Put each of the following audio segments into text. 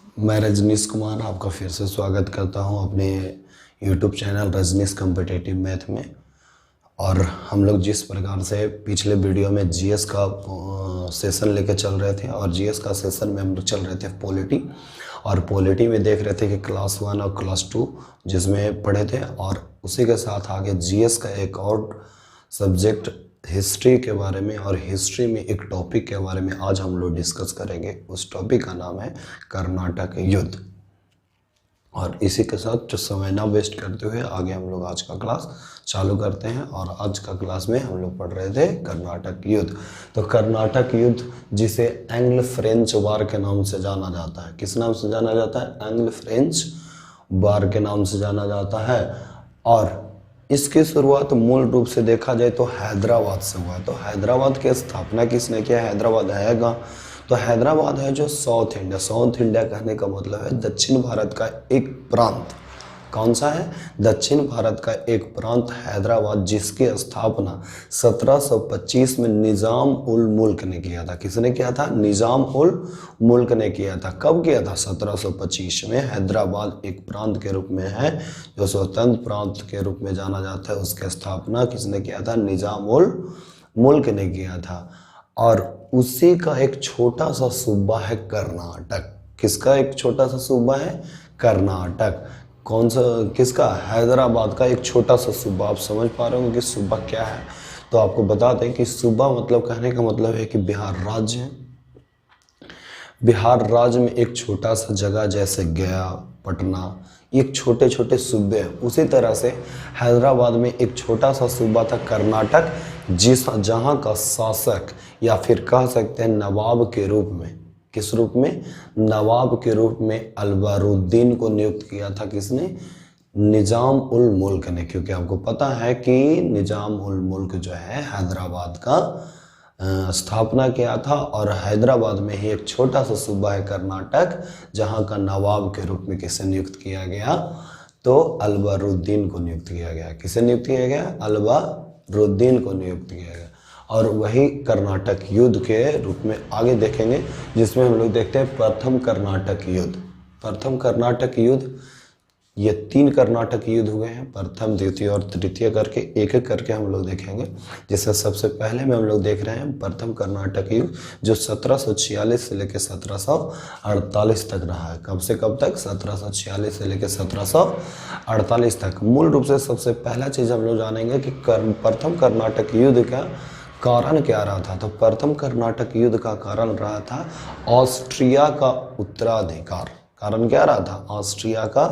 मैं रजनीश कुमार आपका फिर से स्वागत करता हूं अपने YouTube channel Rajneesh competitive math में। और हम लोग जिस प्रकार से पिछले वीडियो में जीएस का सेशन लेके चल रहे थे और जीएस का सेशन में हम लोग चल रहे थे पॉलिटी, और पॉलिटी में देख रहे थे कि क्लास 1 और क्लास 2 जिसमें पढ़े थे, और उसी के साथ आगे जीएस का एक और सब्जेक्ट हिस्ट्री के बारे में, और हिस्ट्री में एक टॉपिक के बारे में आज हम लोग डिस्कस करेंगे। उस टॉपिक का नाम है कर्नाटक युद्ध। और इसी के साथ जो समय ना वेस्ट करते हुए आगे हम लोग आज का क्लास चालू करते हैं। और आज का क्लास में हम लोग पढ़ रहे थे कर्नाटक युद्ध। तो कर्नाटक युद्ध जिसे एंग्लो फ्रेंच वार के नाम से जाना जाता है, किस नाम से जाना जाता है? एंग्लो फ्रेंच वार के नाम से जाना जाता है। और इसकी शुरुआत मूल रूप से देखा जाए तो हैदराबाद से हुआ। तो हैदराबाद की स्थापना किसने किया? हैदराबाद है कहाँ? तो हैदराबाद है जो साउथ इंडिया, साउथ इंडिया कहने का मतलब है दक्षिण भारत का एक प्रांत। कौन सा है? दक्षिण भारत का एक प्रांत हैदराबाद, जिसकी स्थापना 1725 में निज़ाम उल मुल्क ने किया था। किसने किया था? निज़ाम उल मुल्क ने किया था। कब किया था? 1725 में। हैदराबाद एक प्रांत के रूप में है जो स्वतंत्र प्रांत के रूप में जाना जाता है। उसकी स्थापना किसने किया था? निज़ाम उल मुल्क ने किया था। और उसी का एक छोटा सा सूबा है कर्नाटक। किसका एक छोटा सा सूबा है? कर्नाटक। कौन सा? किसका? हैदराबाद का एक छोटा सा सूबा। आप समझ पा रहे हो कि सूबा क्या है? तो आपको बता दें कि सूबा मतलब कहने का मतलब है कि बिहार राज्य है। बिहार राज्य में एक छोटा सा जगह जैसे गया, पटना, एक छोटे छोटे सूबे हैं। उसी तरह से हैदराबाद में एक छोटा सा सूबा था कर्नाटक, जहाँ का शासक या फिर कह सकते हैं नवाब के रूप में, किस रूप में? नवाब के रूप में अलबरुद्दीन को नियुक्त किया था। किसने? निज़ाम उल मुल्क ने। क्योंकि आपको पता है कि निज़ाम उल मुल्क जो है हैदराबाद का स्थापना किया था। और हैदराबाद में ही एक छोटा सा सूबा है कर्नाटक, जहाँ का नवाब के रूप में किसे नियुक्त किया गया? तो अलबरुद्दीन को नियुक्त किया गया। किसे नियुक्त किया गया? अलबरुद्दीन को नियुक्त किया गया। और वही कर्नाटक युद्ध के रूप में आगे देखेंगे, जिसमें हम लोग देखते हैं प्रथम कर्नाटक युद्ध। प्रथम कर्नाटक युद्ध, ये 3 कर्नाटक युद्ध हुए हैं, प्रथम, द्वितीय और तृतीय करके, एक एक करके हम लोग देखेंगे। जिससे सबसे पहले में हम लोग देख रहे हैं प्रथम कर्नाटक युद्ध, जो 1746 से लेकर 1748 तक रहा है। कब से कब तक? 1746 से लेकर 1748 तक। मूल रूप से सबसे पहला चीज़ हम लोग जानेंगे कि प्रथम कर्नाटक युद्ध का कारण क्या रहा था। तो प्रथम कर्नाटक युद्ध का कारण रहा था ऑस्ट्रिया का उत्तराधिकार। कारण क्या रहा था? ऑस्ट्रिया का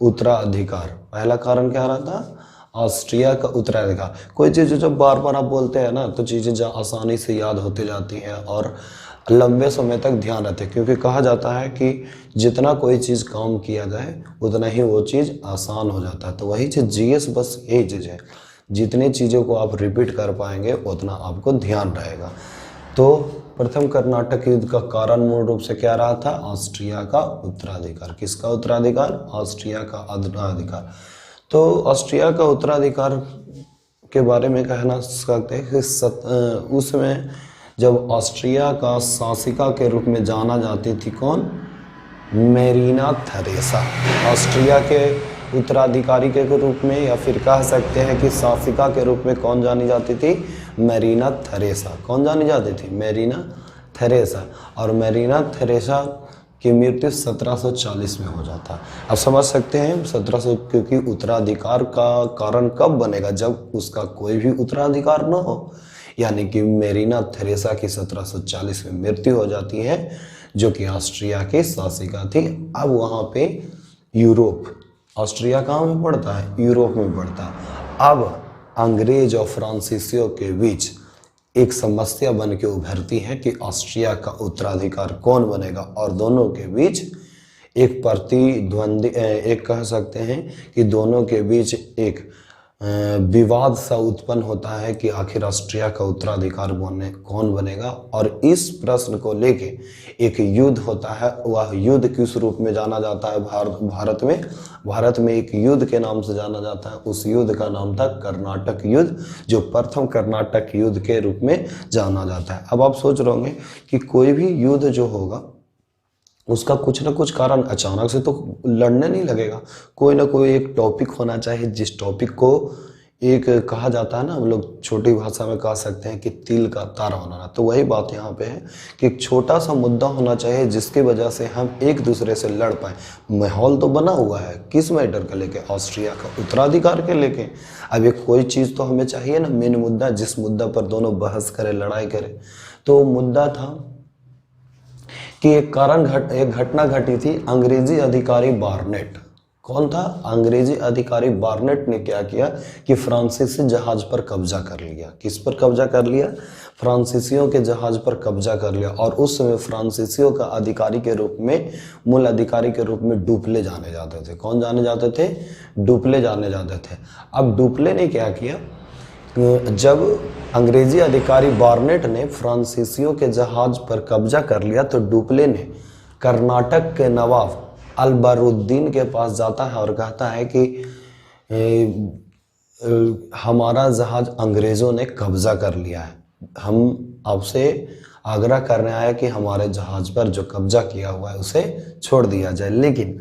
उत्तराधिकार। पहला कारण क्या रहा था? ऑस्ट्रिया का उत्तराधिकार। कोई चीज़ जब बार बार आप बोलते हैं ना, तो चीज़ें आसानी से याद होती जाती हैं और लंबे समय तक ध्यान रहते हैं। क्योंकि कहा जाता है कि जितना कोई चीज़ काम किया जाए उतना ही वो चीज़ आसान हो जाता है। तो वही चीज़ जीएस बस यही चीज़ है, जितनी चीज़ों को आप रिपीट कर पाएंगे उतना आपको ध्यान रहेगा। तो प्रथम कर्नाटक युद्ध का कारण मूल रूप से क्या रहा था? ऑस्ट्रिया का उत्तराधिकार। किसका उत्तराधिकार? ऑस्ट्रिया का उत्तराधिकार। तो ऑस्ट्रिया का उत्तराधिकार के बारे में कहना सकते हैं कि उसमें जब ऑस्ट्रिया का शासिका के रूप में जाना जाती थी कौन? Mirena Theresa. ऑस्ट्रिया के उत्तराधिकारी के रूप में, या फिर कह सकते हैं कि शासिका के रूप में कौन जानी जाती थी? Mirena Theresa. कौन जानी जाती थी? Mirena Theresa. और मेरीना थेरेसा की मृत्यु 1740 में हो जाता। अब समझ सकते हैं 1700, क्योंकि उत्तराधिकार का कारण कब बनेगा? जब उसका कोई भी उत्तराधिकार ना हो। यानी कि मेरीना थेरेसा की 1740 में मृत्यु हो जाती है, जो कि ऑस्ट्रिया की शासिका थी। अब वहाँ पे यूरोप, ऑस्ट्रिया कहाँ में पड़ता है? यूरोप में पड़ता है। अब अंग्रेज और फ्रांसीसियों के बीच एक समस्या बन के उभरती है कि ऑस्ट्रिया का उत्तराधिकार कौन बनेगा। और दोनों के बीच एक प्रतिद्वंदी, एक कह सकते हैं कि दोनों के बीच एक विवाद सा उत्पन्न होता है कि आखिर ऑस्ट्रिया का उत्तराधिकार कौन बनेगा। और इस प्रश्न को लेके एक युद्ध होता है। वह युद्ध किस रूप में जाना जाता है? भारत में एक युद्ध के नाम से जाना जाता है। उस युद्ध का नाम था कर्नाटक युद्ध, जो प्रथम कर्नाटक युद्ध के रूप में जाना जाता है। अब आप सोच रहे होंगे कि कोई भी युद्ध जो होगा उसका कुछ ना कुछ कारण, अचानक से तो लड़ने नहीं लगेगा। कोई ना कोई एक टॉपिक होना चाहिए जिस टॉपिक को एक कहा जाता है ना, हम लोग छोटी भाषा में कह सकते हैं कि तिल का तारा होना। तो वही बात यहाँ पे है कि एक छोटा सा मुद्दा होना चाहिए जिसकी वजह से हम एक दूसरे से लड़ पाए। माहौल तो बना हुआ है किस मैटर का लेके, ऑस्ट्रिया का उत्तराधिकार के लेके। अब एक कोई चीज़ तो हमें चाहिए ना, मेन मुद्दा, जिस मुद्दा पर दोनों बहस करें, लड़ाई करें। तो मुद्दा था कि एक घटना घटी थी। अंग्रेजी अधिकारी बार्नेट, कौन था? अंग्रेजी अधिकारी बार्नेट ने क्या किया कि फ्रांसीसी जहाज पर कब्जा कर लिया। किस पर कब्जा कर लिया? फ्रांसीसियों के जहाज पर कब्जा कर लिया। और उस समय फ्रांसीसियों का अधिकारी के रूप में, मूल अधिकारी के रूप में डुप्ले जाने जाते थे। कौन जाने जाते थे? डुप्ले जाने जाते थे। अब डुप्ले ने क्या किया, जब अंग्रेजी अधिकारी बार्नेट ने फ्रांसीसियों के जहाज पर कब्जा कर लिया तो डुप्ले ने कर्नाटक के नवाब अलबरुद्दीन के पास जाता है और कहता है कि हमारा जहाज अंग्रेज़ों ने कब्जा कर लिया है, हम आपसे आग्रह करने आए कि हमारे जहाज पर जो कब्जा किया हुआ है उसे छोड़ दिया जाए। लेकिन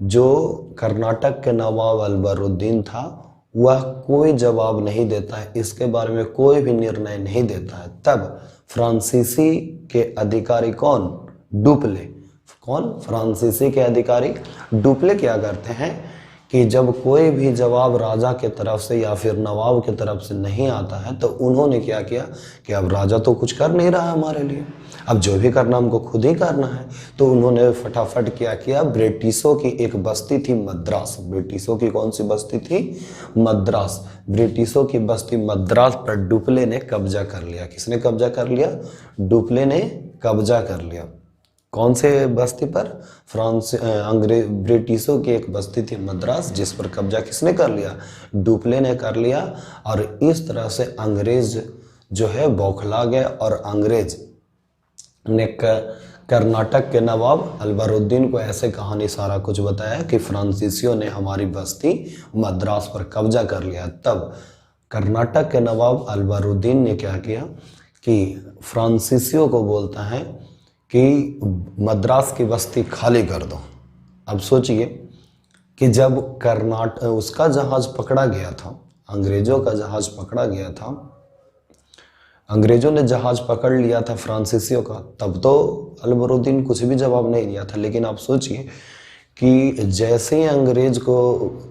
जो कर्नाटक के नवाब अलबरुद्दीन था वह कोई जवाब नहीं देता है, इसके बारे में कोई भी निर्णय नहीं देता है। तब फ्रांसीसी के अधिकारी कौन? डुप्ले। कौन? फ्रांसीसी के अधिकारी डुप्ले क्या करते हैं कि जब कोई भी जवाब राजा के तरफ से या फिर नवाब के तरफ से नहीं आता है तो उन्होंने क्या किया कि अब राजा तो कुछ कर नहीं रहा है हमारे लिए, अब जो भी करना हमको खुद ही करना है। तो उन्होंने फटाफट क्या किया, ब्रिटिशों की एक बस्ती थी मद्रास। ब्रिटिशों की कौन सी बस्ती थी? मद्रास। ब्रिटिशों की बस्ती मद्रास पर डुप्ले ने कब्जा कर लिया। किसने कब्जा कर लिया? डुप्ले ने कब्जा कर लिया। कौन से बस्ती पर? ब्रिटिशों की एक बस्ती थी मद्रास, जिस पर कब्जा किसने कर लिया? डुप्ले ने कर लिया। और इस तरह से अंग्रेज जो है बौखला गए और अंग्रेज ने कर्नाटक के नवाब अलबरुद्दीन को ऐसे कहानी सारा कुछ बताया कि फ्रांसीसियों ने हमारी बस्ती मद्रास पर कब्जा कर लिया। तब कर्नाटक के नवाब अलबरुद्दीन ने क्या किया कि फ्रांसीसियों को बोलता है कि मद्रास की बस्ती खाली कर दो। अब सोचिए कि जब उसका जहाज पकड़ा गया था, अंग्रेजों का जहाज पकड़ा गया था, अंग्रेजों ने जहाज पकड़ लिया था फ्रांसीसियों का, तब तो अलबरुद्दीन कुछ भी जवाब नहीं दिया था। लेकिन आप सोचिए कि जैसे ही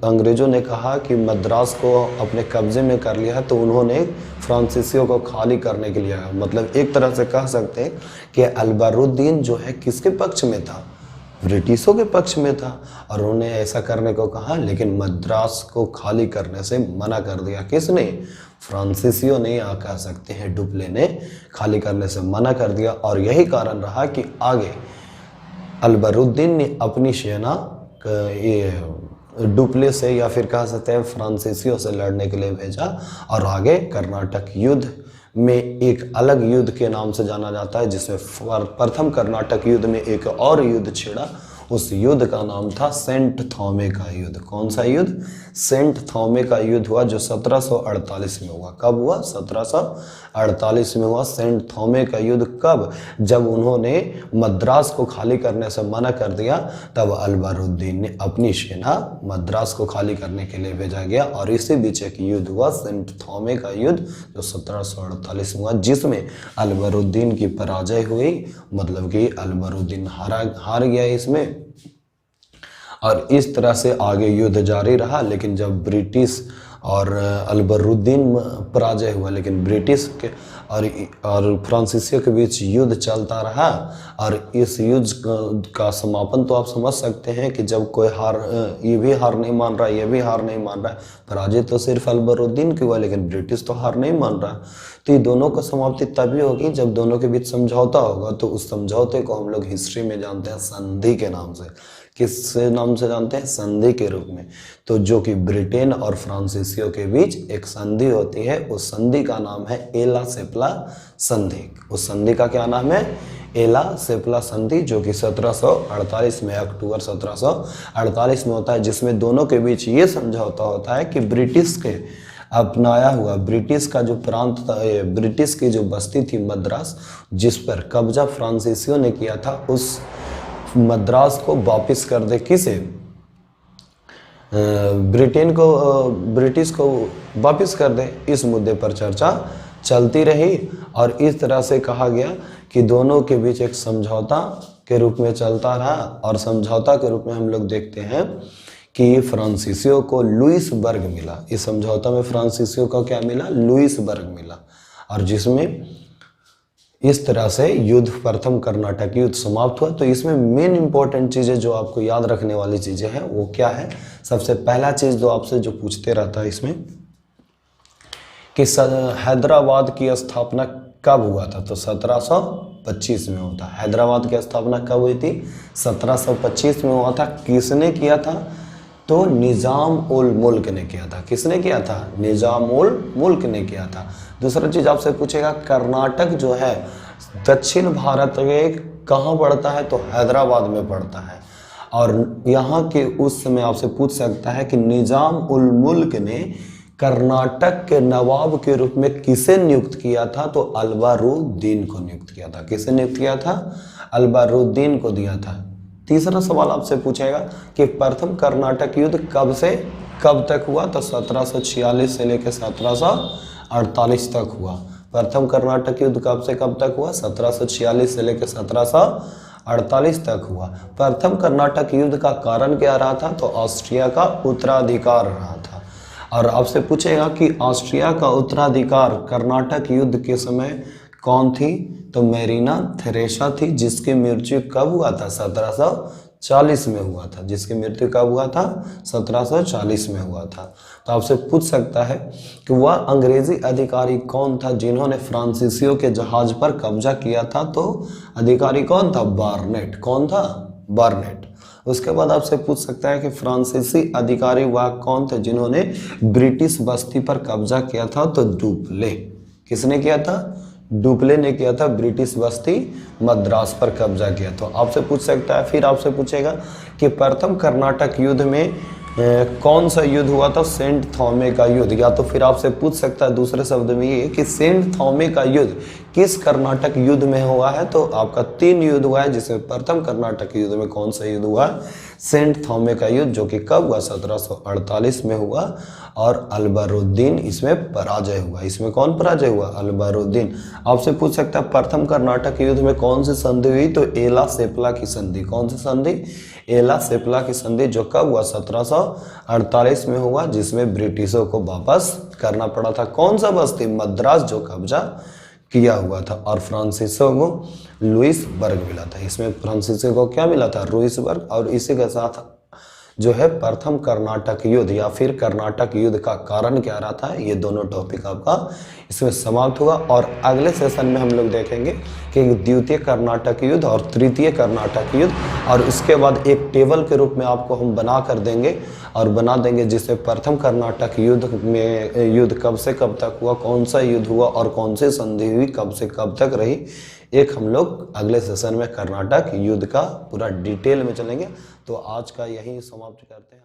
अंग्रेजों ने कहा कि मद्रास को अपने कब्जे में कर लिया है तो उन्होंने फ्रांसीसियों को खाली करने के लिए, मतलब एक तरह से कह सकते हैं कि अलबरुद्दीन जो है किसके पक्ष में था? ब्रिटिशों के पक्ष में था। और उन्होंने ऐसा करने को कहा, लेकिन मद्रास को खाली करने से मना कर दिया। किसने? फ्रांसीसियों ने, या कह सकते हैं डुप्ले ने खाली करने से मना कर दिया। और यही कारण रहा कि आगे अलबरुद्दीन ने अपनी सेना डुप्ले से या फिर कह सकते हैं फ्रांसीसियों से लड़ने के लिए भेजा। और आगे कर्नाटक युद्ध में एक अलग युद्ध के नाम से जाना जाता है, जिसमें प्रथम कर्नाटक युद्ध में एक और युद्ध छिड़ा। उस युद्ध का नाम था सेंट थॉमे का युद्ध। कौन सा युद्ध? सेंट थॉमे का युद्ध हुआ, जो 1748 में हुआ। कब हुआ? 1748 में हुआ सेंट थॉमे का युद्ध। कब? जब उन्होंने मद्रास को खाली करने से मना कर दिया, तब अलबरुद्दीन ने अपनी सेना मद्रास को खाली करने के लिए भेजा गया। और इसी बीच एक युद्ध हुआ, सेंट थॉमे का युद्ध, जो 1748 में हुआ, जिसमें अलबरुद्दीन की पराजय हुई। मतलब कि अलबरुद्दीन हार गया इसमें। और इस तरह से आगे युद्ध जारी रहा। लेकिन जब ब्रिटिश और अलबरुद्दीन पराजय हुआ, लेकिन ब्रिटिश के और फ्रांसीसियों के बीच युद्ध चलता रहा। और इस युद्ध का समापन तो आप समझ सकते हैं कि जब कोई ये भी हार नहीं मान रहा, ये भी हार नहीं मान रहा, पराजय तो सिर्फ अलबरुद्दीन की हुआ, लेकिन ब्रिटिश तो हार नहीं मान रहा। तो ये दोनों का समाप्ति तभी होगी जब दोनों के बीच समझौता होगा। तो उस समझौते को हम लोग हिस्ट्री में जानते हैं संधि के नाम से। किस नाम से जानते हैं? संधि के रूप में। तो जो कि ब्रिटेन और फ्रांसीसियों के बीच एक संधि होती है, उस संधि का नाम है एला सेपला संधि। उस संधि का क्या नाम है? एला सेपला संधि, जो कि 1748 में, अक्टूबर 1748 में होता है, जिसमें दोनों के बीच ये समझौता होता है कि ब्रिटिश के अपनाया हुआ ब्रिटिश का जो प्रांत था, ब्रिटिश की जो बस्ती थी मद्रास, जिस पर कब्जा फ्रांसीसियों ने किया था, उस मद्रास को वापस कर दे, किसे, ब्रिटिश को वापस कर दे। इस मुद्दे पर चर्चा चलती रही और इस तरह से कहा गया कि दोनों के बीच एक समझौता के रूप में चलता रहा। और समझौता के रूप में हम लोग देखते हैं कि फ्रांसीसियों को लुइसबर्ग मिला। इस समझौता में फ्रांसीसियों का क्या मिला, लुइसबर्ग मिला, और जिसमें इस तरह से युद्ध, प्रथम कर्नाटक युद्ध समाप्त हुआ। तो इसमें मेन इंपॉर्टेंट चीज़ें जो आपको याद रखने वाली चीज़ें हैं वो क्या है। सबसे पहला चीज़ जो आपसे जो पूछते रहता है इसमें कि हैदराबाद की स्थापना कब हुआ था, तो 1725 में हुआ था। हैदराबाद की स्थापना कब हुई थी, 1725 में हुआ था। किसने किया था, तो निज़ाम उल मुल्क ने किया था। किसने किया था, निज़ाम उल मुल्क ने किया था। दूसरा चीज़ आपसे पूछेगा, कर्नाटक जो है दक्षिण भारत के कहाँ पड़ता है, तो हैदराबाद में पड़ता है। और यहाँ के उस समय आपसे पूछ सकता है कि निज़ाम उल मुल्क ने कर्नाटक के नवाब के रूप में किसे नियुक्त किया था, तो अलबरुद्दीन को नियुक्त किया था। किसे नियुक्त किया था, अलबरुद्दीन को दिया था। तीसरा सवाल आपसे पूछेगा कि प्रथम कर्नाटक युद्ध कब से कब तक हुआ, तो 1746 से लेकर 1748 तक हुआ। प्रथम कर्नाटक युद्ध कब से कब तक हुआ, 1746 से लेकर 1748 तक हुआ। प्रथम कर्नाटक युद्ध का कारण क्या रहा था, तो ऑस्ट्रिया का उत्तराधिकार रहा था। और आपसे पूछेगा कि ऑस्ट्रिया का उत्तराधिकार कर्नाटक युद्ध के समय कौन थी, तो मेरीना थेरेसा थी, जिसकी मृत्यु कब हुआ था, 1740 में हुआ था। जिसकी मृत्यु कब हुआ था, 1740 में हुआ था। तो आपसे पूछ सकता है कि वह अंग्रेजी अधिकारी कौन था जिन्होंने फ्रांसीसियों के जहाज पर कब्जा किया था, तो अधिकारी कौन था, बार्नेट। कौन था, बार्नेट। उसके बाद आपसे पूछ सकता है कि फ्रांसीसी अधिकारी वह कौन थे जिन्होंने ब्रिटिश बस्ती पर कब्जा किया था, तो डुप्ले। किसने किया था, डुप्ले ने किया था, ब्रिटिश बस्ती मद्रास पर कब्जा किया। तो आपसे पूछ सकता है, फिर आपसे पूछेगा कि प्रथम कर्नाटक युद्ध में कौन सा युद्ध हुआ था, सेंट थॉमे का युद्ध। या तो फिर आपसे पूछ सकता है दूसरे शब्द में ये कि सेंट थॉमे का युद्ध किस कर्नाटक युद्ध में हुआ है, तो आपका 3 युद्ध हुआ है, जिसमें प्रथम कर्नाटक युद्ध में कौन सा युद्ध हुआ, सेंट थॉमे का युद्ध, जो कि कब हुआ, 1748 में हुआ। और अलबरुद्दीन इसमें पराजय हुआ। इसमें कौन पराजय हुआ, अलबरुद्दीन। आपसे पूछ सकता है प्रथम कर्नाटक युद्ध में कौन सी संधि हुई, तो एला सेपला की संधि। कौन सी संधि, एला सेपला की संधि, जो कब हुआ, 1748 में हुआ, जिसमें ब्रिटिशों को वापस करना पड़ा था कौन सा बस्ती, मद्रास, जो कब्जा किया हुआ था। और फ्रांसीसियों को लुइसबर्ग मिला था। इसमें फ्रांसीसियों को क्या मिला था, लुइसबर्ग। और इसी के साथ जो है प्रथम कर्नाटक युद्ध या फिर कर्नाटक युद्ध का कारण क्या रहा था, ये दोनों टॉपिक आपका इसमें समाप्त हुआ। और अगले सेशन में हम लोग देखेंगे कि द्वितीय कर्नाटक युद्ध और तृतीय कर्नाटक युद्ध, और इसके बाद एक टेबल के रूप में आपको हम बना कर देंगे और बना देंगे जिसमें प्रथम कर्नाटक युद्ध में युद्ध कब से कब तक हुआ, कौन सा युद्ध हुआ और कौन सी संधि हुई, कब से कब तक रही। एक हम लोग अगले सेशन में कर्नाटक युद्ध का पूरा डिटेल में चलेंगे। तो आज का यही समाप्त करते हैं।